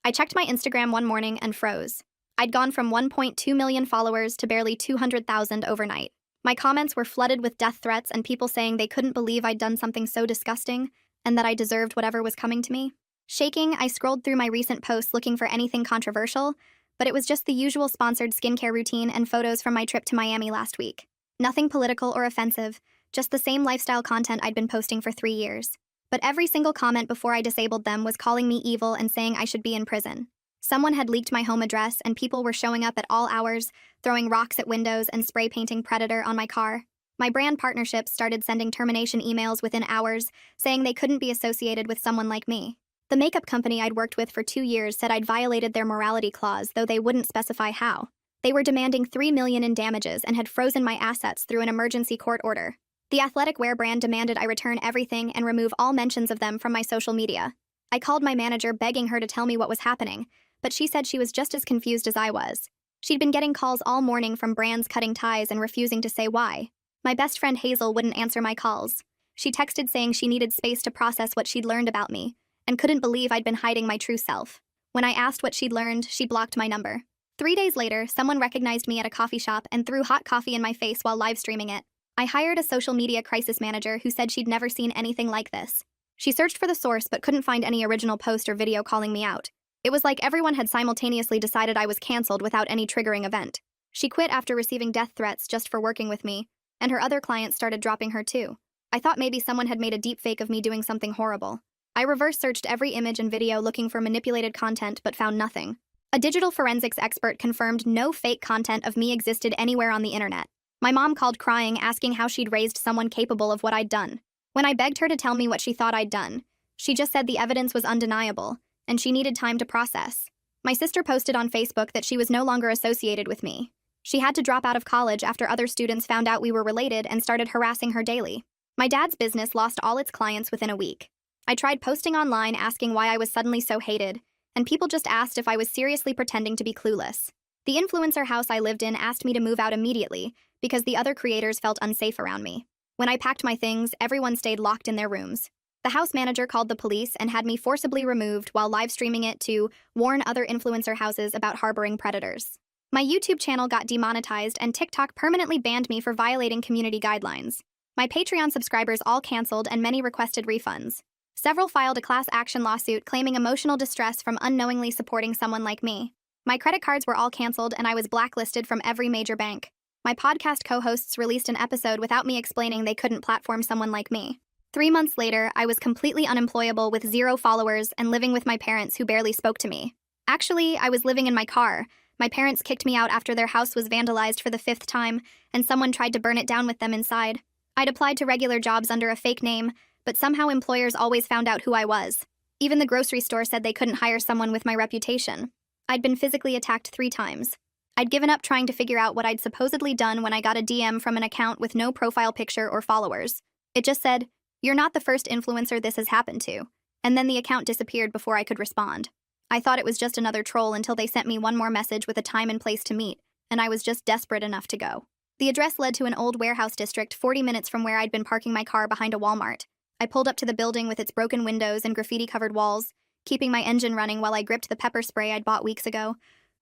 I checked my Instagram one morning and froze. I'd gone from 1.2 million followers to barely 200,000 overnight. My comments were flooded with death threats and people saying they couldn't believe I'd done something so disgusting and that I deserved whatever was coming to me. Shaking, I scrolled through my recent posts looking for anything controversial, but it was just the usual sponsored skincare routine and photos from my trip to Miami last week. Nothing political or offensive, just the same lifestyle content I'd been posting for 3 years. But every single comment before I disabled them was calling me evil and saying I should be in prison. Someone had leaked my home address and people were showing up at all hours, throwing rocks at windows and spray painting Predator on my car. My brand partnerships started sending termination emails within hours, saying they couldn't be associated with someone like me. The makeup company I'd worked with for 2 years said I'd violated their morality clause, though they wouldn't specify how. They were demanding $3 million in damages and had frozen my assets through an emergency court order. The athletic wear brand demanded I return everything and remove all mentions of them from my social media. I called my manager begging her to tell me what was happening, but she said she was just as confused as I was. She'd been getting calls all morning from brands cutting ties and refusing to say why. My best friend Hazel wouldn't answer my calls. She texted saying she needed space to process what she'd learned about me, and couldn't believe I'd been hiding my true self. When I asked what she'd learned, she blocked my number. 3 days later, someone recognized me at a coffee shop and threw hot coffee in my face while live streaming it. I hired a social media crisis manager who said she'd never seen anything like this. She searched for the source but couldn't find any original post or video calling me out. It was like everyone had simultaneously decided I was canceled without any triggering event. She quit after receiving death threats just for working with me, and her other clients started dropping her too. I thought maybe someone had made a deepfake of me doing something horrible. I reverse searched every image and video looking for manipulated content but found nothing. A digital forensics expert confirmed no fake content of me existed anywhere on the internet. My mom called crying, asking how she'd raised someone capable of what I'd done. When I begged her to tell me what she thought I'd done, she just said the evidence was undeniable, and she needed time to process. My sister posted on Facebook that she was no longer associated with me. She had to drop out of college after other students found out we were related and started harassing her daily. My dad's business lost all its clients within a week. I tried posting online asking why I was suddenly so hated, and people just asked if I was seriously pretending to be clueless. The influencer house I lived in asked me to move out immediately because the other creators felt unsafe around me. When I packed my things, everyone stayed locked in their rooms. The house manager called the police and had me forcibly removed while live streaming it to warn other influencer houses about harboring predators. My YouTube channel got demonetized and TikTok permanently banned me for violating community guidelines. My Patreon subscribers all canceled and many requested refunds. Several filed a class action lawsuit claiming emotional distress from unknowingly supporting someone like me. My credit cards were all canceled and I was blacklisted from every major bank. My podcast co-hosts released an episode without me explaining they couldn't platform someone like me. 3 months later, I was completely unemployable with 0 followers and living with my parents who barely spoke to me. Actually, I was living in my car. My parents kicked me out after their house was vandalized for the 5th time, and someone tried to burn it down with them inside. I'd applied to regular jobs under a fake name, but somehow employers always found out who I was. Even the grocery store said they couldn't hire someone with my reputation. I'd been physically attacked 3 times. I'd given up trying to figure out what I'd supposedly done when I got a DM from an account with no profile picture or followers. It just said, "You're not the first influencer this has happened to," and then the account disappeared before I could respond. I thought it was just another troll until they sent me one more message with a time and place to meet, and I was just desperate enough to go. The address led to an old warehouse district 40 minutes from where I'd been parking my car behind a Walmart. I pulled up to the building with its broken windows and graffiti-covered walls, keeping my engine running while I gripped the pepper spray I'd bought weeks ago.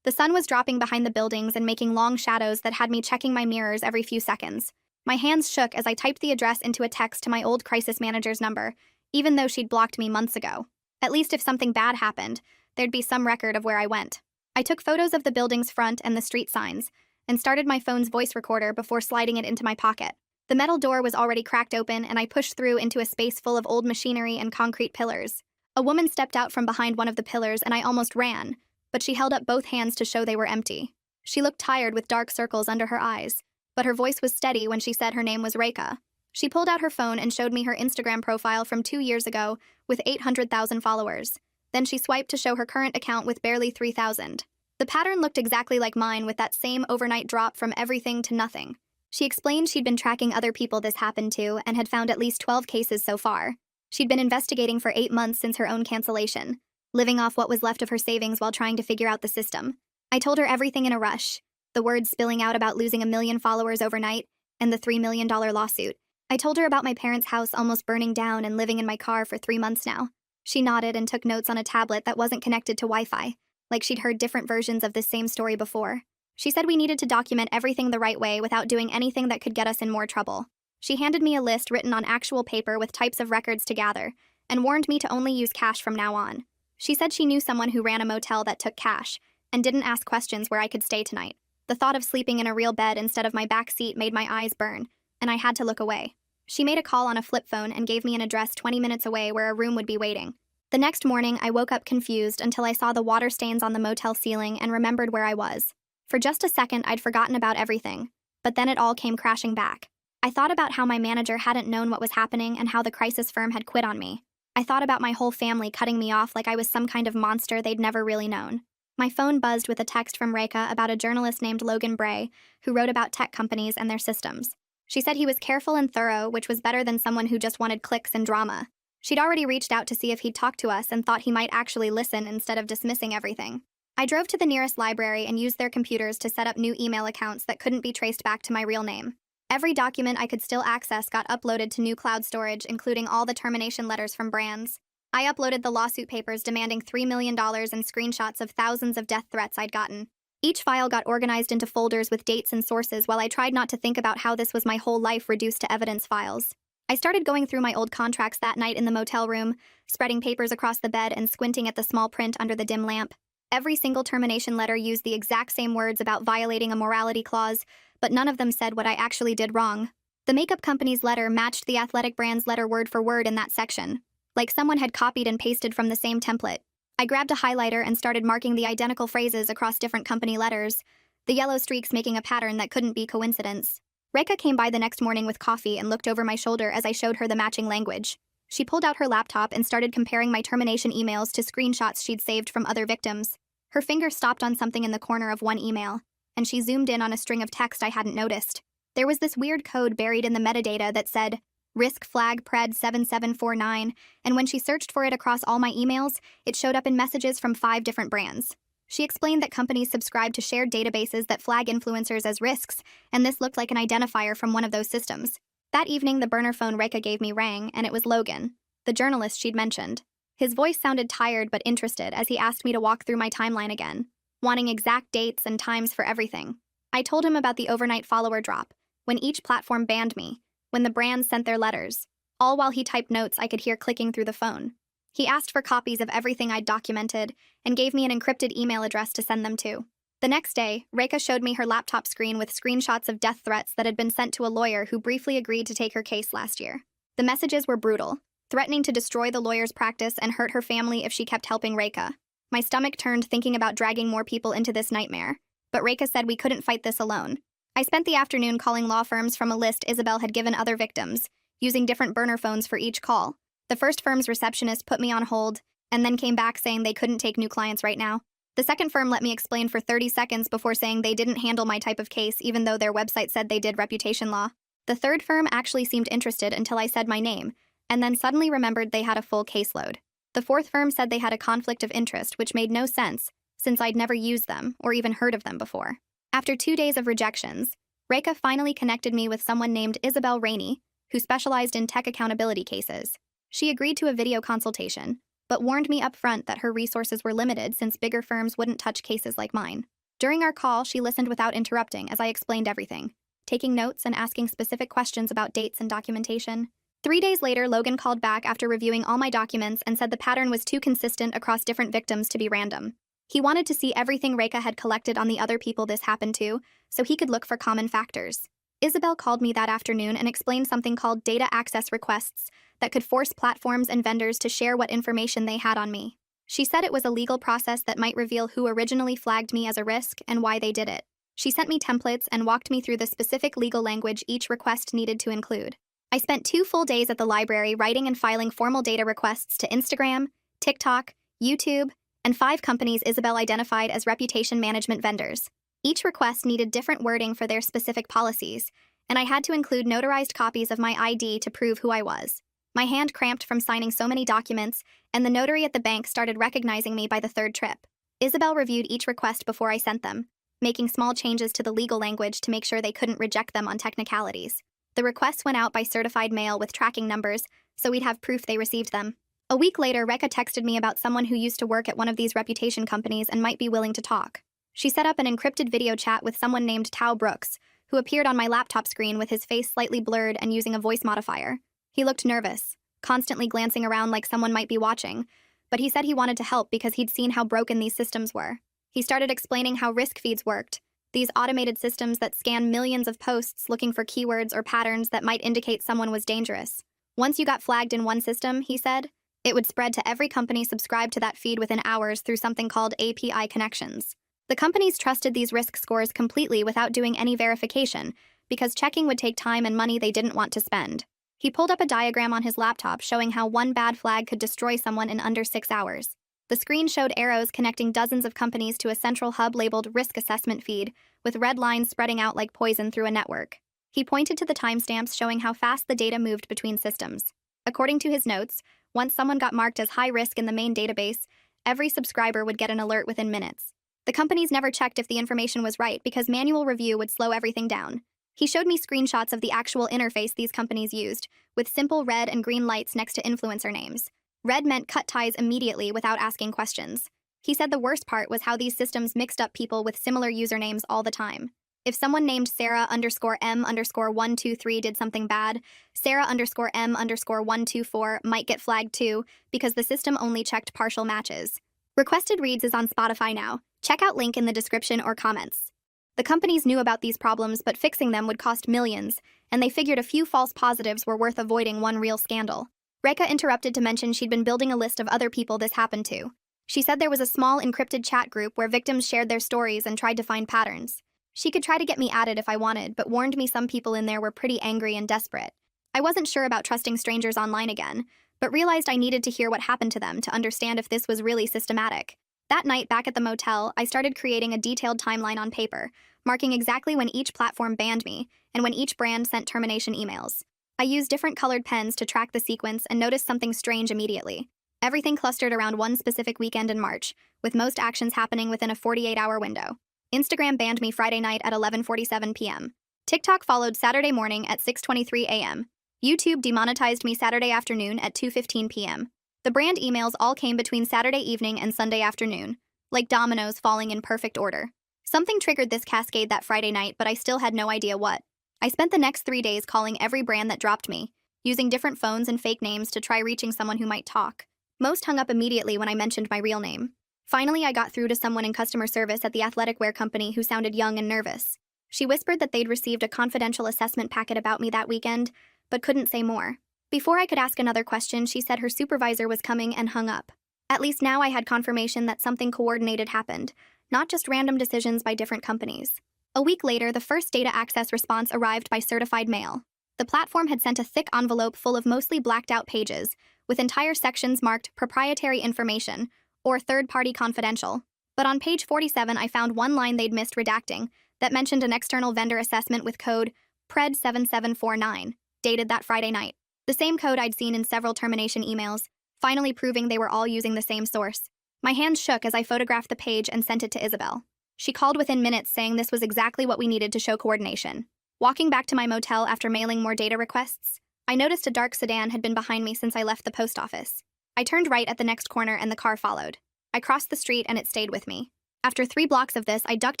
The sun was dropping behind the buildings and making long shadows that had me checking my mirrors every few seconds. My hands shook as I typed the address into a text to my old crisis manager's number, even though she'd blocked me months ago. At least if something bad happened, there'd be some record of where I went. I took photos of the building's front and the street signs, and started my phone's voice recorder before sliding it into my pocket. The metal door was already cracked open, and I pushed through into a space full of old machinery and concrete pillars. A woman stepped out from behind one of the pillars, and I almost ran, but she held up both hands to show they were empty. She looked tired with dark circles under her eyes, but her voice was steady when she said her name was Reika. She pulled out her phone and showed me her Instagram profile from 2 years ago with 800,000 followers. Then she swiped to show her current account with barely 3,000. The pattern looked exactly like mine, with that same overnight drop from everything to nothing. She explained she'd been tracking other people this happened to and had found at least 12 cases so far. She'd been investigating for 8 months since her own cancellation, living off what was left of her savings while trying to figure out the system. I told her everything in a rush, the words spilling out about losing 1 million followers overnight and the $3 million lawsuit. I told her about my parents' house almost burning down and living in my car for 3 months now. She nodded and took notes on a tablet that wasn't connected to Wi-Fi, like she'd heard different versions of this same story before. She said we needed to document everything the right way without doing anything that could get us in more trouble. She handed me a list written on actual paper with types of records to gather, and warned me to only use cash from now on. She said she knew someone who ran a motel that took cash, and didn't ask questions where I could stay tonight. The thought of sleeping in a real bed instead of my back seat made my eyes burn, and I had to look away. She made a call on a flip phone and gave me an address 20 minutes away where a room would be waiting. The next morning, I woke up confused until I saw the water stains on the motel ceiling and remembered where I was. For just a second, I'd forgotten about everything, but then it all came crashing back. I thought about how my manager hadn't known what was happening and how the crisis firm had quit on me. I thought about my whole family cutting me off like I was some kind of monster they'd never really known. My phone buzzed with a text from Reka about a journalist named Logan Bray, who wrote about tech companies and their systems. She said he was careful and thorough, which was better than someone who just wanted clicks and drama. She'd already reached out to see if he'd talk to us and thought he might actually listen instead of dismissing everything. I drove to the nearest library and used their computers to set up new email accounts that couldn't be traced back to my real name. Every document I could still access got uploaded to new cloud storage, including all the termination letters from brands. I uploaded the lawsuit papers demanding $3 million and screenshots of thousands of death threats I'd gotten. Each file got organized into folders with dates and sources while I tried not to think about how this was my whole life reduced to evidence files. I started going through my old contracts that night in the motel room, spreading papers across the bed and squinting at the small print under the dim lamp. Every single termination letter used the exact same words about violating a morality clause, but none of them said what I actually did wrong. The makeup company's letter matched the athletic brand's letter word for word in that section, like someone had copied and pasted from the same template. I grabbed a highlighter and started marking the identical phrases across different company letters, the yellow streaks making a pattern that couldn't be coincidence. Reka came by the next morning with coffee and looked over my shoulder as I showed her the matching language. She pulled out her laptop and started comparing my termination emails to screenshots she'd saved from other victims. Her finger stopped on something in the corner of one email, and she zoomed in on a string of text I hadn't noticed. There was this weird code buried in the metadata that said, Risk Flag Pred 7749, and when she searched for it across all my emails, it showed up in messages from 5 different brands. She explained that companies subscribe to shared databases that flag influencers as risks, and this looked like an identifier from one of those systems. That evening, the burner phone Reka gave me rang, and it was Logan, the journalist she'd mentioned. His voice sounded tired but interested as he asked me to walk through my timeline again, wanting exact dates and times for everything. I told him about the overnight follower drop, when each platform banned me, when the brands sent their letters, all while he typed notes I could hear clicking through the phone. He asked for copies of everything I'd documented and gave me an encrypted email address to send them to. The next day, Reka showed me her laptop screen with screenshots of death threats that had been sent to a lawyer who briefly agreed to take her case last year. The messages were brutal, threatening to destroy the lawyer's practice and hurt her family if she kept helping Reka. My stomach turned thinking about dragging more people into this nightmare, but Reka said we couldn't fight this alone. I spent the afternoon calling law firms from a list Isabel had given other victims, using different burner phones for each call. The first firm's receptionist put me on hold, and then came back saying they couldn't take new clients right now. The second firm let me explain for 30 seconds before saying they didn't handle my type of case even though their website said they did reputation law. The third firm actually seemed interested until I said my name, and then suddenly remembered they had a full caseload. The fourth firm said they had a conflict of interest, which made no sense, since I'd never used them or even heard of them before. After 2 days of rejections, Reka finally connected me with someone named Isabel Rainey, who specialized in tech accountability cases. She agreed to a video consultation, but warned me up front that her resources were limited since bigger firms wouldn't touch cases like mine. During our call, she listened without interrupting as I explained everything, taking notes and asking specific questions about dates and documentation. 3 days later, Logan called back after reviewing all my documents and said the pattern was too consistent across different victims to be random. He wanted to see everything Reka had collected on the other people this happened to, so he could look for common factors. Isabel called me that afternoon and explained something called data access requests that could force platforms and vendors to share what information they had on me. She said it was a legal process that might reveal who originally flagged me as a risk and why they did it. She sent me templates and walked me through the specific legal language each request needed to include. I spent 2 full days at the library writing and filing formal data requests to Instagram, TikTok, YouTube, and 5 companies Isabel identified as reputation management vendors. Each request needed different wording for their specific policies, and I had to include notarized copies of my ID to prove who I was. My hand cramped from signing so many documents, and the notary at the bank started recognizing me by the 3rd trip. Isabel reviewed each request before I sent them, making small changes to the legal language to make sure they couldn't reject them on technicalities. The requests went out by certified mail with tracking numbers, so we'd have proof they received them. A week later, Rekha texted me about someone who used to work at one of these reputation companies and might be willing to talk. She set up an encrypted video chat with someone named Tao Brooks, who appeared on my laptop screen with his face slightly blurred and using a voice modifier. He looked nervous, constantly glancing around like someone might be watching, but he said he wanted to help because he'd seen how broken these systems were. He started explaining how risk feeds worked, these automated systems that scan millions of posts looking for keywords or patterns that might indicate someone was dangerous. Once you got flagged in one system, he said, it would spread to every company subscribed to that feed within hours through something called API connections. The companies trusted these risk scores completely without doing any verification, because checking would take time and money they didn't want to spend. He pulled up a diagram on his laptop showing how one bad flag could destroy someone in under 6 hours. The screen showed arrows connecting dozens of companies to a central hub labeled Risk Assessment Feed, with red lines spreading out like poison through a network. He pointed to the timestamps showing how fast the data moved between systems. According to his notes, once someone got marked as high risk in the main database, every subscriber would get an alert within minutes. The companies never checked if the information was right because manual review would slow everything down. He showed me screenshots of the actual interface these companies used, with simple red and green lights next to influencer names. Red meant cut ties immediately without asking questions. He said the worst part was how these systems mixed up people with similar usernames all the time. If someone named Sarah_M_123 did something bad, Sarah_M_124 might get flagged too, because the system only checked partial matches. Requested Reads is on Spotify now. Check out link in the description or comments. The companies knew about these problems, but fixing them would cost millions, and they figured a few false positives were worth avoiding one real scandal. Rekha interrupted to mention she'd been building a list of other people this happened to. She said there was a small encrypted chat group where victims shared their stories and tried to find patterns. She could try to get me added if I wanted, but warned me some people in there were pretty angry and desperate. I wasn't sure about trusting strangers online again, but realized I needed to hear what happened to them to understand if this was really systematic. That night, back at the motel, I started creating a detailed timeline on paper, marking exactly when each platform banned me and when each brand sent termination emails. I used different colored pens to track the sequence and noticed something strange immediately. Everything clustered around one specific weekend in March, with most actions happening within a 48-hour window. Instagram banned me Friday night at 11:47 p.m. TikTok followed Saturday morning at 6:23 a.m. YouTube demonetized me Saturday afternoon at 2:15 p.m. The brand emails all came between Saturday evening and Sunday afternoon, like dominoes falling in perfect order. Something triggered this cascade that Friday night, but I still had no idea what. I spent the next 3 days calling every brand that dropped me, using different phones and fake names to try reaching someone who might talk. Most hung up immediately when I mentioned my real name. Finally, I got through to someone in customer service at the athletic wear company who sounded young and nervous. She whispered that they'd received a confidential assessment packet about me that weekend, but couldn't say more. Before I could ask another question, she said her supervisor was coming and hung up. At least now I had confirmation that something coordinated happened, not just random decisions by different companies. A week later, the first data access response arrived by certified mail. The platform had sent a thick envelope full of mostly blacked-out pages, with entire sections marked proprietary information, or third-party confidential. But on page 47, I found one line they'd missed redacting that mentioned an external vendor assessment with code PRED7749, dated that Friday night. The same code I'd seen in several termination emails, finally proving they were all using the same source. My hands shook as I photographed the page and sent it to Isabel. She called within minutes saying this was exactly what we needed to show coordination. Walking back to my motel after mailing more data requests, I noticed a dark sedan had been behind me since I left the post office. I turned right at the next corner and the car followed. I crossed the street and it stayed with me. After 3 blocks of this, I ducked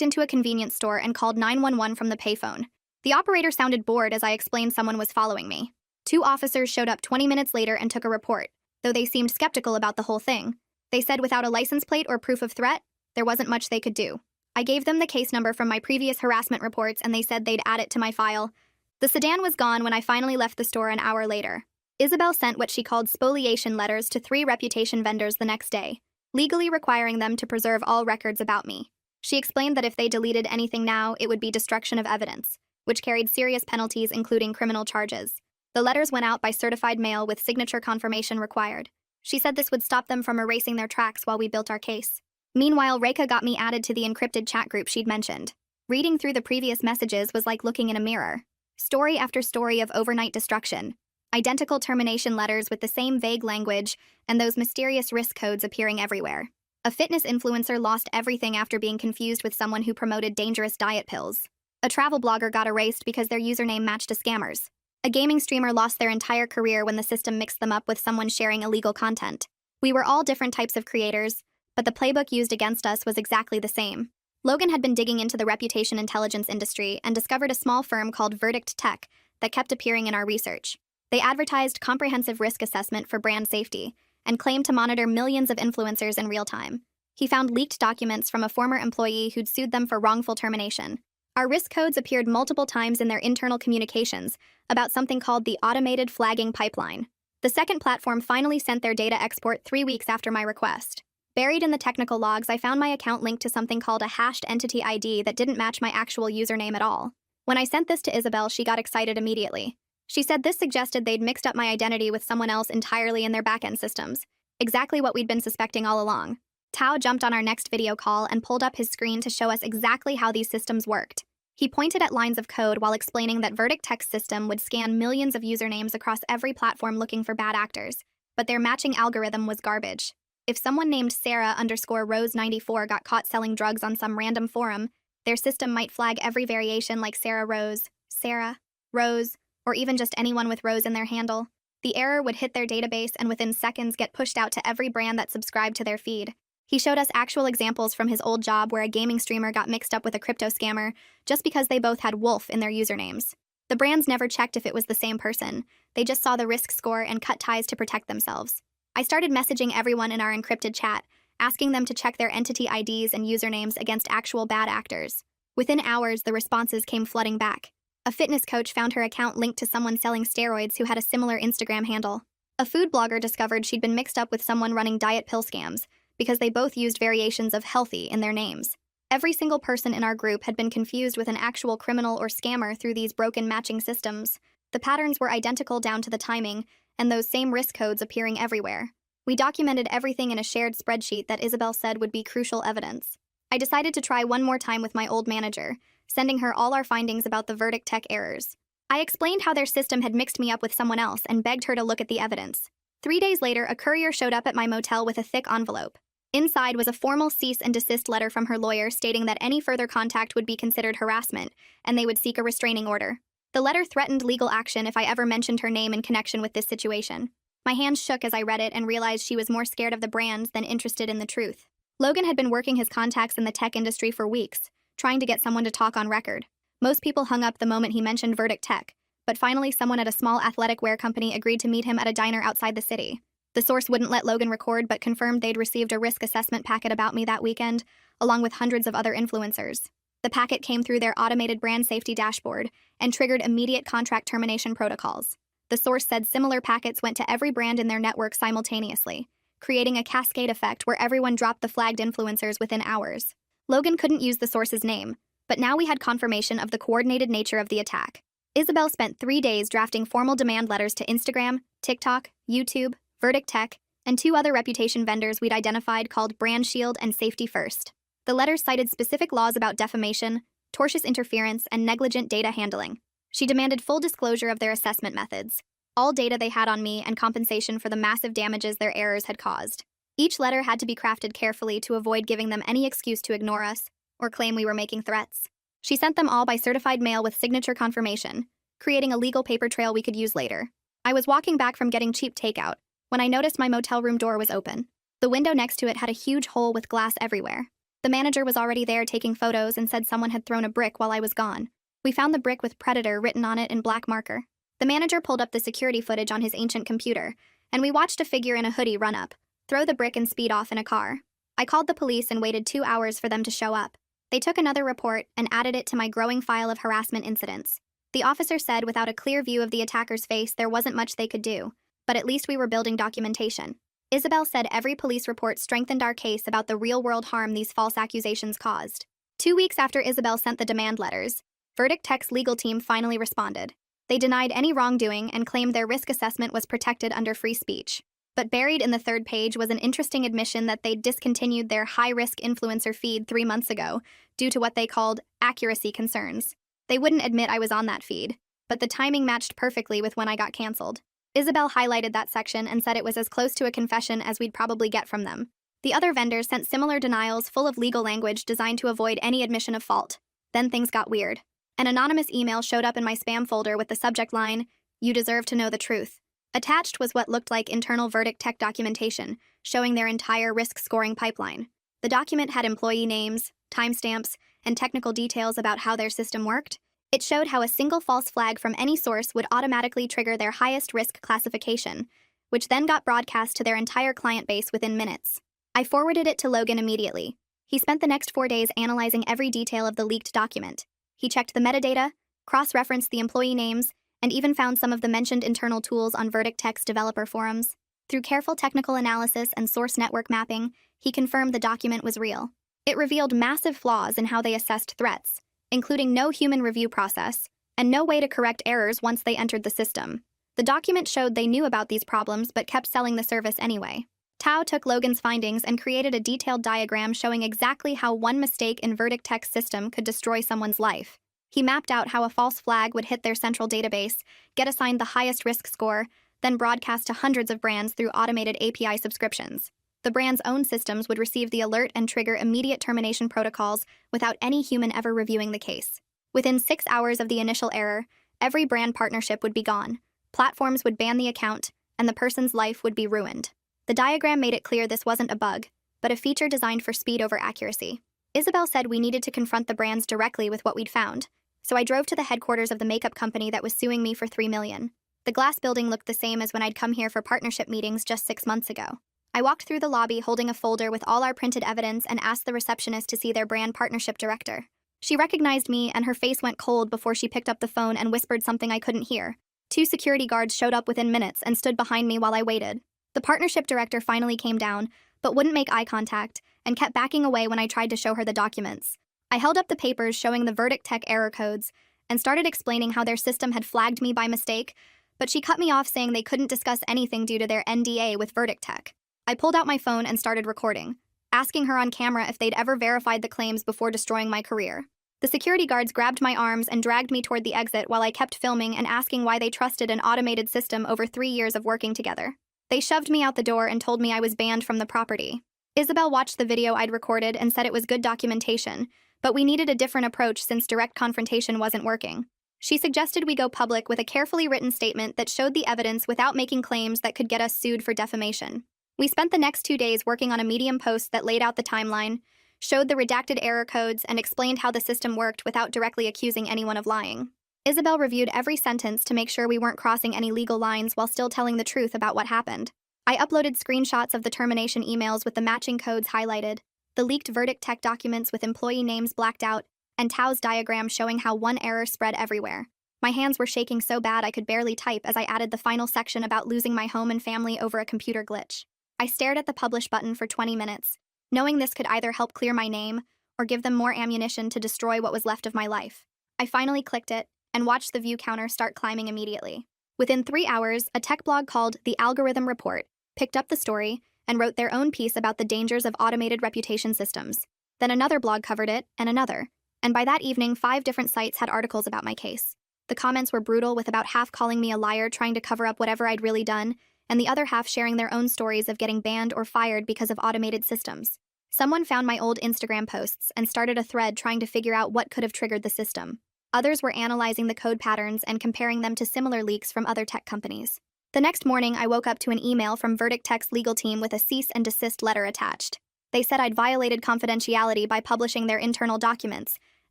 into a convenience store and called 911 from the payphone. The operator sounded bored as I explained someone was following me. 2 officers showed up 20 minutes later and took a report, though they seemed skeptical about the whole thing. They said without a license plate or proof of threat, there wasn't much they could do. I gave them the case number from my previous harassment reports and they said they'd add it to my file. The sedan was gone when I finally left the store an hour later. Isabel sent what she called spoliation letters to 3 reputation vendors the next day, legally requiring them to preserve all records about me. She explained that if they deleted anything now, it would be destruction of evidence, which carried serious penalties including criminal charges. The letters went out by certified mail with signature confirmation required. She said this would stop them from erasing their tracks while we built our case. Meanwhile, Rekha got me added to the encrypted chat group she'd mentioned. Reading through the previous messages was like looking in a mirror. Story after story of overnight destruction. Identical termination letters with the same vague language and those mysterious risk codes appearing everywhere. A fitness influencer lost everything after being confused with someone who promoted dangerous diet pills. A travel blogger got erased because their username matched a scammer's. A gaming streamer lost their entire career when the system mixed them up with someone sharing illegal content. We were all different types of creators, but the playbook used against us was exactly the same. Logan had been digging into the reputation intelligence industry and discovered a small firm called Verdict Tech that kept appearing in our research. They advertised comprehensive risk assessment for brand safety and claimed to monitor millions of influencers in real time. He found leaked documents from a former employee who'd sued them for wrongful termination. Our risk codes appeared multiple times in their internal communications about something called the Automated Flagging Pipeline. The second platform finally sent their data export 3 weeks after my request. Buried in the technical logs, I found my account linked to something called a hashed entity ID that didn't match my actual username at all. When I sent this to Isabel, she got excited immediately. She said this suggested they'd mixed up my identity with someone else entirely in their backend systems. Exactly what we'd been suspecting all along. Tao jumped on our next video call and pulled up his screen to show us exactly how these systems worked. He pointed at lines of code while explaining that Verdict Tech's system would scan millions of usernames across every platform looking for bad actors, but their matching algorithm was garbage. If someone named Sarah_Rose94 got caught selling drugs on some random forum, their system might flag every variation like Sarah Rose, Sarah, Rose, or even just anyone with Rose in their handle. The error would hit their database and within seconds get pushed out to every brand that subscribed to their feed. He showed us actual examples from his old job where a gaming streamer got mixed up with a crypto scammer just because they both had Wolf in their usernames. The brands never checked if it was the same person. They just saw the risk score and cut ties to protect themselves. I started messaging everyone in our encrypted chat, asking them to check their entity IDs and usernames against actual bad actors. Within hours, the responses came flooding back. A fitness coach found her account linked to someone selling steroids who had a similar Instagram handle. A food blogger discovered she'd been mixed up with someone running diet pill scams because they both used variations of healthy in their names. Every single person in our group had been confused with an actual criminal or scammer through these broken matching systems. The patterns were identical down to the timing, and those same risk codes appearing everywhere. We documented everything in a shared spreadsheet that Isabel said would be crucial evidence. I decided to try one more time with my old manager, sending her all our findings about the Verdict Tech errors. I explained how their system had mixed me up with someone else and begged her to look at the evidence. 3 days later, a courier showed up at my motel with a thick envelope. Inside was a formal cease and desist letter from her lawyer stating that any further contact would be considered harassment, and they would seek a restraining order. The letter threatened legal action if I ever mentioned her name in connection with this situation. My hands shook as I read it and realized she was more scared of the brands than interested in the truth. Logan had been working his contacts in the tech industry for weeks, trying to get someone to talk on record. Most people hung up the moment he mentioned Verdict Tech, but finally someone at a small athletic wear company agreed to meet him at a diner outside the city. The source wouldn't let Logan record but confirmed they'd received a risk assessment packet about me that weekend, along with hundreds of other influencers. The packet came through their automated brand safety dashboard and triggered immediate contract termination protocols. The source said similar packets went to every brand in their network simultaneously, creating a cascade effect where everyone dropped the flagged influencers within hours. Logan couldn't use the source's name, but now we had confirmation of the coordinated nature of the attack. Isabel spent 3 days drafting formal demand letters to Instagram, TikTok, YouTube, Verdict Tech, and 2 other reputation vendors we'd identified called Brand Shield and Safety First. The letters cited specific laws about defamation, tortious interference, and negligent data handling. She demanded full disclosure of their assessment methods, all data they had on me, and compensation for the massive damages their errors had caused. Each letter had to be crafted carefully to avoid giving them any excuse to ignore us or claim we were making threats. She sent them all by certified mail with signature confirmation, creating a legal paper trail we could use later. I was walking back from getting cheap takeout when I noticed my motel room door was open. The window next to it had a huge hole with glass everywhere. The manager was already there taking photos and said someone had thrown a brick while I was gone. We found the brick with Predator written on it in black marker. The manager pulled up the security footage on his ancient computer, and we watched a figure in a hoodie run up, throw the brick and speed off in a car. I called the police and waited 2 hours for them to show up. They took another report and added it to my growing file of harassment incidents. The officer said without a clear view of the attacker's face there wasn't much they could do, but at least we were building documentation. Isabel said every police report strengthened our case about the real-world harm these false accusations caused. 2 weeks after Isabel sent the demand letters, Verdict Tech's legal team finally responded. They denied any wrongdoing and claimed their risk assessment was protected under free speech. But buried in the 3rd page was an interesting admission that they'd discontinued their high-risk influencer feed 3 months ago due to what they called accuracy concerns. They wouldn't admit I was on that feed, but the timing matched perfectly with when I got canceled. Isabel highlighted that section and said it was as close to a confession as we'd probably get from them. The other vendors sent similar denials full of legal language designed to avoid any admission of fault. Then things got weird. An anonymous email showed up in my spam folder with the subject line, You deserve to know the truth. Attached was what looked like internal Verdict Tech documentation, showing their entire risk scoring pipeline. The document had employee names, timestamps, and technical details about how their system worked. It showed how a single false flag from any source would automatically trigger their highest risk classification, which then got broadcast to their entire client base within minutes. I forwarded it to Logan immediately. He spent the next 4 days analyzing every detail of the leaked document. He checked the metadata, cross-referenced the employee names, and even found some of the mentioned internal tools on Verdict Tech's developer forums. Through careful technical analysis and source network mapping, he confirmed the document was real. It revealed massive flaws in how they assessed threats, including no human review process, and no way to correct errors once they entered the system. The document showed they knew about these problems but kept selling the service anyway. Tao took Logan's findings and created a detailed diagram showing exactly how one mistake in Verdict Tech's system could destroy someone's life. He mapped out how a false flag would hit their central database, get assigned the highest risk score, then broadcast to hundreds of brands through automated API subscriptions. The brand's own systems would receive the alert and trigger immediate termination protocols without any human ever reviewing the case. Within 6 hours of the initial error, every brand partnership would be gone, platforms would ban the account, and the person's life would be ruined. The diagram made it clear this wasn't a bug, but a feature designed for speed over accuracy. Isabel said we needed to confront the brands directly with what we'd found, so I drove to the headquarters of the makeup company that was suing me for $3 million. The glass building looked the same as when I'd come here for partnership meetings just 6 months ago. I walked through the lobby holding a folder with all our printed evidence and asked the receptionist to see their brand partnership director. She recognized me and her face went cold before she picked up the phone and whispered something I couldn't hear. 2 security guards showed up within minutes and stood behind me while I waited. The partnership director finally came down, but wouldn't make eye contact and kept backing away when I tried to show her the documents. I held up the papers showing the Verdict Tech error codes and started explaining how their system had flagged me by mistake, but she cut me off saying they couldn't discuss anything due to their NDA with Verdict Tech. I pulled out my phone and started recording, asking her on camera if they'd ever verified the claims before destroying my career. The security guards grabbed my arms and dragged me toward the exit while I kept filming and asking why they trusted an automated system over 3 years of working together. They shoved me out the door and told me I was banned from the property. Isabel watched the video I'd recorded and said it was good documentation, but we needed a different approach since direct confrontation wasn't working. She suggested we go public with a carefully written statement that showed the evidence without making claims that could get us sued for defamation. We spent the next 2 days working on a Medium post that laid out the timeline, showed the redacted error codes, and explained how the system worked without directly accusing anyone of lying. Isabel reviewed every sentence to make sure we weren't crossing any legal lines while still telling the truth about what happened. I uploaded screenshots of the termination emails with the matching codes highlighted, the leaked Verdict Tech documents with employee names blacked out, and Tao's diagram showing how one error spread everywhere. My hands were shaking so bad I could barely type as I added the final section about losing my home and family over a computer glitch. I stared at the publish button for 20 minutes, knowing this could either help clear my name or give them more ammunition to destroy what was left of my life. I finally clicked it and watched the view counter start climbing immediately. Within 3 hours, a tech blog called The Algorithm Report picked up the story and wrote their own piece about the dangers of automated reputation systems. Then another blog covered it, and another. And by that evening, 5 different sites had articles about my case. The comments were brutal, with about half calling me a liar trying to cover up whatever I'd really done, and the other half sharing their own stories of getting banned or fired because of automated systems. Someone found my old Instagram posts and started a thread trying to figure out what could have triggered the system. Others were analyzing the code patterns and comparing them to similar leaks from other tech companies. The next morning, I woke up to an email from Verdict Tech's legal team with a cease and desist letter attached. They said I'd violated confidentiality by publishing their internal documents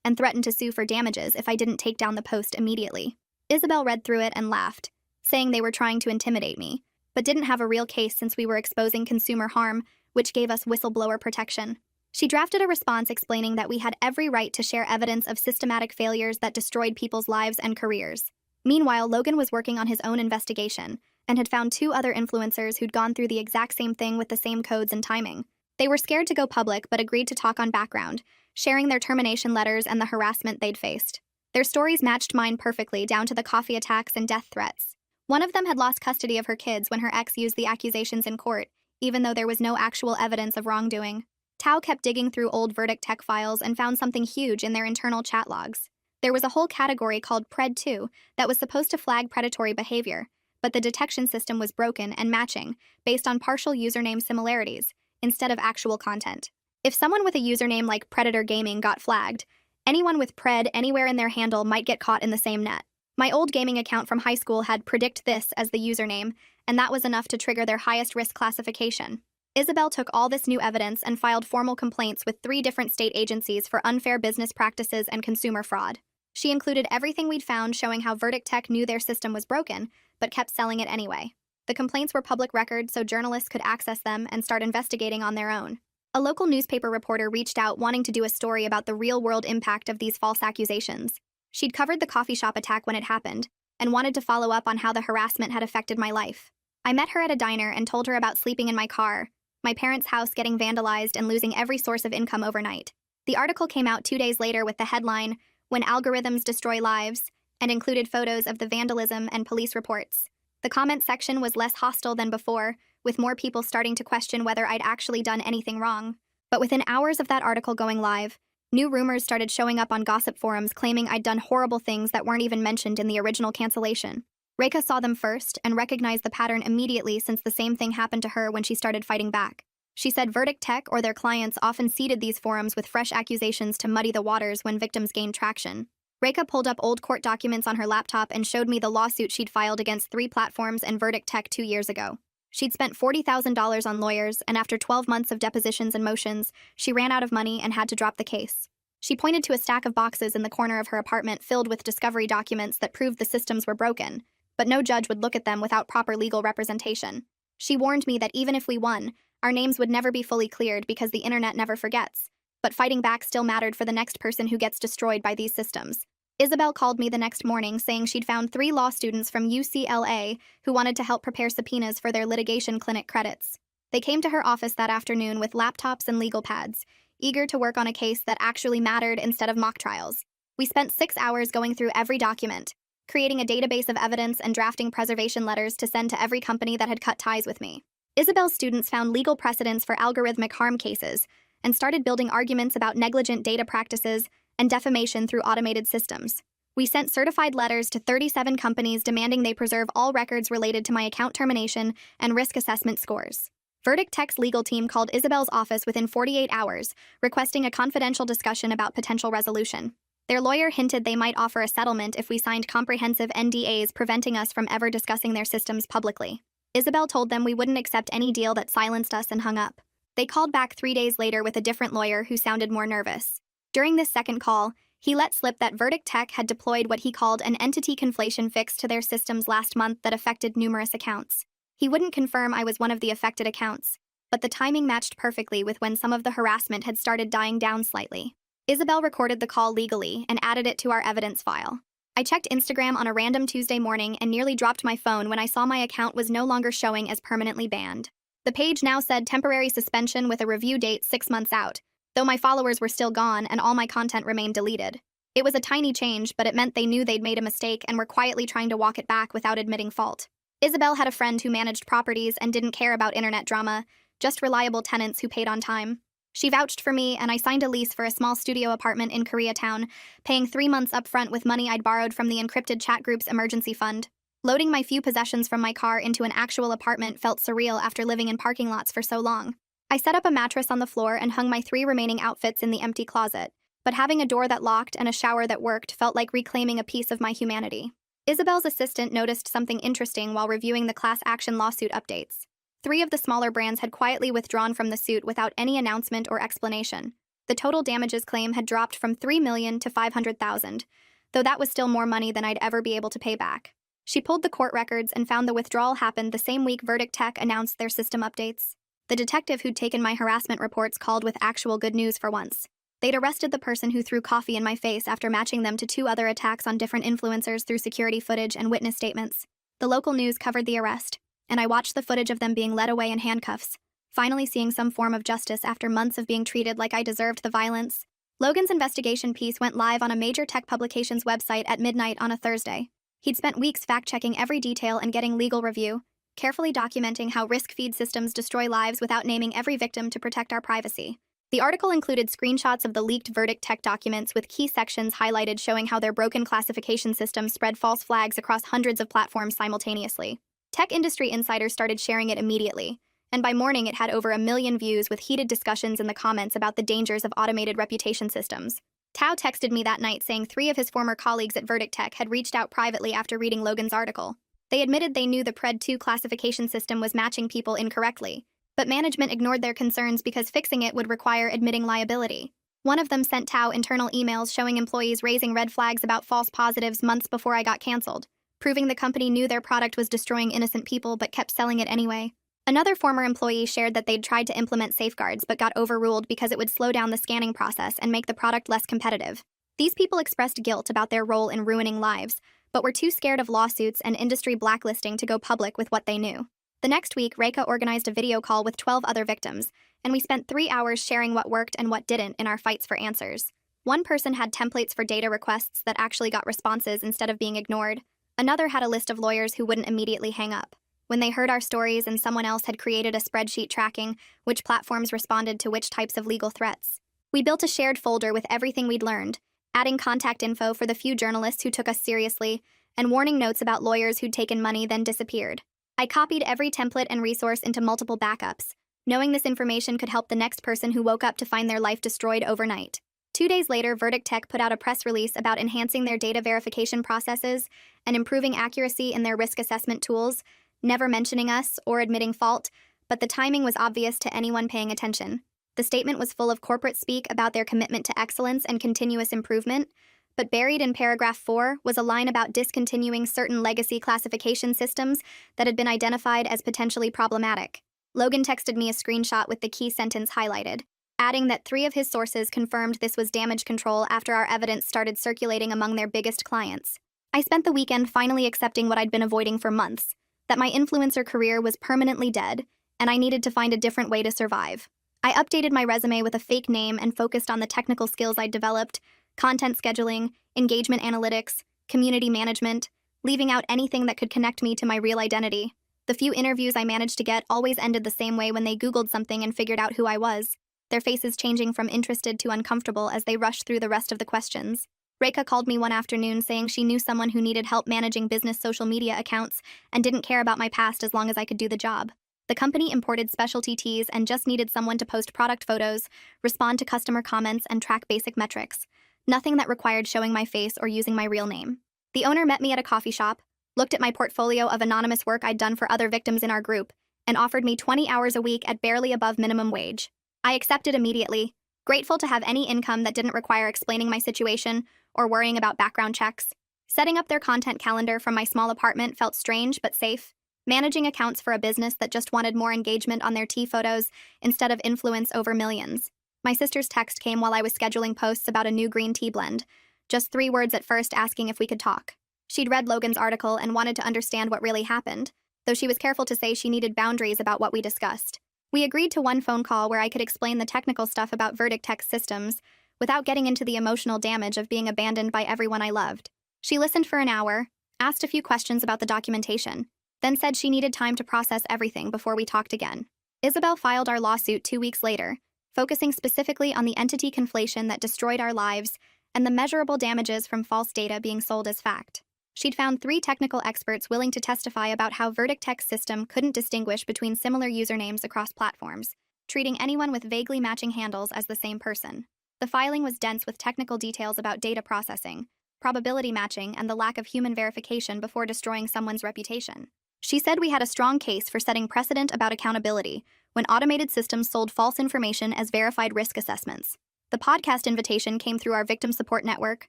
and threatened to sue for damages if I didn't take down the post immediately. Isabel read through it and laughed, saying they were trying to intimidate me, but didn't have a real case since we were exposing consumer harm, which gave us whistleblower protection. She drafted a response explaining that we had every right to share evidence of systematic failures that destroyed people's lives and careers. Meanwhile, Logan was working on his own investigation and had found 2 other influencers who'd gone through the exact same thing with the same codes and timing. They were scared to go public but agreed to talk on background, sharing their termination letters and the harassment they'd faced. Their stories matched mine perfectly, down to the coffee attacks and death threats. One of them had lost custody of her kids when her ex used the accusations in court, even though there was no actual evidence of wrongdoing. Tao kept digging through old Verdict Tech files and found something huge in their internal chat logs. There was a whole category called Pred2 that was supposed to flag predatory behavior, but the detection system was broken and matching based on partial username similarities instead of actual content. If someone with a username like Predator Gaming got flagged, anyone with Pred anywhere in their handle might get caught in the same net. My old gaming account from high school had "predict this" as the username, and that was enough to trigger their highest risk classification. Isabel took all this new evidence and filed formal complaints with 3 different state agencies for unfair business practices and consumer fraud. She included everything we'd found showing how Verdict Tech knew their system was broken, but kept selling it anyway. The complaints were public record so journalists could access them and start investigating on their own. A local newspaper reporter reached out wanting to do a story about the real-world impact of these false accusations. She'd covered the coffee shop attack when it happened, and wanted to follow up on how the harassment had affected my life. I met her at a diner and told her about sleeping in my car, my parents' house getting vandalized and losing every source of income overnight. The article came out 2 days later with the headline, "When Algorithms Destroy Lives," and included photos of the vandalism and police reports. The comment section was less hostile than before, with more people starting to question whether I'd actually done anything wrong. But within hours of that article going live, new rumors started showing up on gossip forums claiming I'd done horrible things that weren't even mentioned in the original cancellation. Rekha saw them first and recognized the pattern immediately since the same thing happened to her when she started fighting back. She said Verdict Tech or their clients often seeded these forums with fresh accusations to muddy the waters when victims gained traction. Rekha pulled up old court documents on her laptop and showed me the lawsuit she'd filed against 3 platforms and Verdict Tech 2 years ago. She'd spent $40,000 on lawyers, and after 12 months of depositions and motions, she ran out of money and had to drop the case. She pointed to a stack of boxes in the corner of her apartment filled with discovery documents that proved the systems were broken, but no judge would look at them without proper legal representation. She warned me that even if we won, our names would never be fully cleared because the internet never forgets, but fighting back still mattered for the next person who gets destroyed by these systems. Isabel called me the next morning saying she'd found 3 law students from UCLA who wanted to help prepare subpoenas for their litigation clinic credits. They came to her office that afternoon with laptops and legal pads, eager to work on a case that actually mattered instead of mock trials. We spent 6 hours going through every document, creating a database of evidence and drafting preservation letters to send to every company that had cut ties with me. Isabel's students found legal precedents for algorithmic harm cases and started building arguments about negligent data practices and defamation through automated systems. We sent certified letters to 37 companies demanding they preserve all records related to my account termination and risk assessment scores. Verdict Tech's legal team called Isabel's office within 48 hours, requesting a confidential discussion about potential resolution. Their lawyer hinted they might offer a settlement if we signed comprehensive NDAs preventing us from ever discussing their systems publicly. Isabel told them we wouldn't accept any deal that silenced us and hung up. They called back 3 days later with a different lawyer who sounded more nervous. During this second call, he let slip that Verdict Tech had deployed what he called an entity conflation fix to their systems last month that affected numerous accounts. He wouldn't confirm I was one of the affected accounts, but the timing matched perfectly with when some of the harassment had started dying down slightly. Isabel recorded the call legally and added it to our evidence file. I checked Instagram on a random Tuesday morning and nearly dropped my phone when I saw my account was no longer showing as permanently banned. The page now said temporary suspension with a review date 6 months out, though my followers were still gone and all my content remained deleted. It was a tiny change, but it meant they knew they'd made a mistake and were quietly trying to walk it back without admitting fault. Isabel had a friend who managed properties and didn't care about internet drama, just reliable tenants who paid on time. She vouched for me, and I signed a lease for a small studio apartment in Koreatown, paying 3 months upfront with money I'd borrowed from the encrypted chat group's emergency fund. Loading my few possessions from my car into an actual apartment felt surreal after living in parking lots for so long. I set up a mattress on the floor and hung my 3 remaining outfits in the empty closet, but having a door that locked and a shower that worked felt like reclaiming a piece of my humanity. Isabel's assistant noticed something interesting while reviewing the class action lawsuit updates. 3 of the smaller brands had quietly withdrawn from the suit without any announcement or explanation. The total damages claim had dropped from $3 million to $500,000, though that was still more money than I'd ever be able to pay back. She pulled the court records and found the withdrawal happened the same week Verdict Tech announced their system updates. The detective who'd taken my harassment reports called with actual good news for once. They'd arrested the person who threw coffee in my face after matching them to 2 other attacks on different influencers through security footage and witness statements. The local news covered the arrest, and I watched the footage of them being led away in handcuffs, finally seeing some form of justice after months of being treated like I deserved the violence. Logan's investigation piece went live on a major tech publication's website at midnight on a Thursday. He'd spent weeks fact-checking every detail and getting legal review, carefully documenting how risk feed systems destroy lives without naming every victim to protect our privacy. The article included screenshots of the leaked Verdict Tech documents with key sections highlighted showing how their broken classification system spread false flags across hundreds of platforms simultaneously. Tech industry insiders started sharing it immediately, and by morning it had over 1 million views with heated discussions in the comments about the dangers of automated reputation systems. Tao texted me that night saying 3 of his former colleagues at Verdict Tech had reached out privately after reading Logan's article. They admitted they knew the Pred 2 classification system was matching people incorrectly, but management ignored their concerns because fixing it would require admitting liability. One of them sent Tao internal emails showing employees raising red flags about false positives months before I got canceled, proving the company knew their product was destroying innocent people but kept selling it anyway. Another former employee shared that they'd tried to implement safeguards but got overruled because it would slow down the scanning process and make the product less competitive. These people expressed guilt about their role in ruining lives, but were too scared of lawsuits and industry blacklisting to go public with what they knew. The next week, Reka organized a video call with 12 other victims, and we spent 3 hours sharing what worked and what didn't in our fights for answers. One person had templates for data requests that actually got responses instead of being ignored. Another had a list of lawyers who wouldn't immediately hang up. When they heard our stories, and someone else had created a spreadsheet tracking which platforms responded to which types of legal threats. We built a shared folder with everything we'd learned, adding contact info for the few journalists who took us seriously, and warning notes about lawyers who'd taken money then disappeared. I copied every template and resource into multiple backups, knowing this information could help the next person who woke up to find their life destroyed overnight. 2 days later, Verdict Tech put out a press release about enhancing their data verification processes and improving accuracy in their risk assessment tools, never mentioning us or admitting fault, but the timing was obvious to anyone paying attention. The statement was full of corporate speak about their commitment to excellence and continuous improvement, but buried in paragraph 4 was a line about discontinuing certain legacy classification systems that had been identified as potentially problematic. Logan texted me a screenshot with the key sentence highlighted, adding that 3 of his sources confirmed this was damage control after our evidence started circulating among their biggest clients. I spent the weekend finally accepting what I'd been avoiding for months, that my influencer career was permanently dead, and I needed to find a different way to survive. I updated my resume with a fake name and focused on the technical skills I'd developed: content scheduling, engagement analytics, community management, leaving out anything that could connect me to my real identity. The few interviews I managed to get always ended the same way when they Googled something and figured out who I was, their faces changing from interested to uncomfortable as they rushed through the rest of the questions. Reka called me one afternoon saying she knew someone who needed help managing business social media accounts and didn't care about my past as long as I could do the job. The company imported specialty teas and just needed someone to post product photos, respond to customer comments, and track basic metrics. Nothing that required showing my face or using my real name. The owner met me at a coffee shop, looked at my portfolio of anonymous work I'd done for other victims in our group, and offered me 20 hours a week at barely above minimum wage. I accepted immediately, grateful to have any income that didn't require explaining my situation or worrying about background checks. Setting up their content calendar from my small apartment felt strange but safe. Managing accounts for a business that just wanted more engagement on their tea photos instead of influence over millions. My sister's text came while I was scheduling posts about a new green tea blend. Just 3 words at first asking if we could talk. She'd read Logan's article and wanted to understand what really happened, though she was careful to say she needed boundaries about what we discussed. We agreed to one phone call where I could explain the technical stuff about Verdict Tech's systems without getting into the emotional damage of being abandoned by everyone I loved. She listened for an hour, asked a few questions about the documentation, then said she needed time to process everything before we talked again. Isabel filed our lawsuit 2 weeks later, focusing specifically on the entity conflation that destroyed our lives and the measurable damages from false data being sold as fact. She'd found 3 technical experts willing to testify about how Verdict Tech's system couldn't distinguish between similar usernames across platforms, treating anyone with vaguely matching handles as the same person. The filing was dense with technical details about data processing, probability matching, and the lack of human verification before destroying someone's reputation. She said we had a strong case for setting precedent about accountability when automated systems sold false information as verified risk assessments. The podcast invitation came through our victim support network.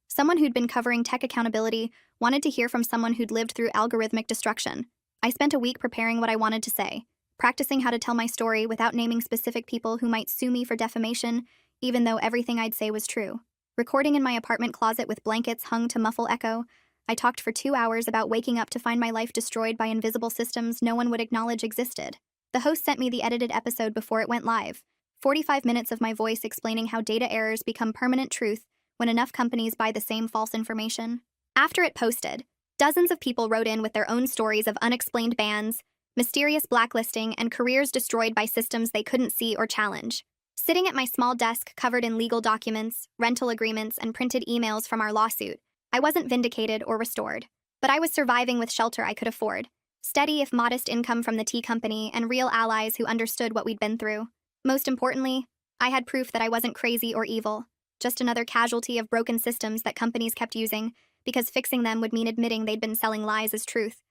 Someone who'd been covering tech accountability wanted to hear from someone who'd lived through algorithmic destruction. I spent a week preparing what I wanted to say, practicing how to tell my story without naming specific people who might sue me for defamation, even though everything I'd say was true. Recording in my apartment closet with blankets hung to muffle echo, I talked for 2 hours about waking up to find my life destroyed by invisible systems no one would acknowledge existed. The host sent me the edited episode before it went live. 45 minutes of my voice explaining how data errors become permanent truth when enough companies buy the same false information. After it posted, dozens of people wrote in with their own stories of unexplained bans, mysterious blacklisting, and careers destroyed by systems they couldn't see or challenge. Sitting at my small desk covered in legal documents, rental agreements, and printed emails from our lawsuit, I wasn't vindicated or restored, but I was surviving with shelter I could afford, steady if modest income from the tea company, and real allies who understood what we'd been through. Most importantly, I had proof that I wasn't crazy or evil. just another casualty of broken systems that companies kept using, because fixing them would mean admitting they'd been selling lies as truth.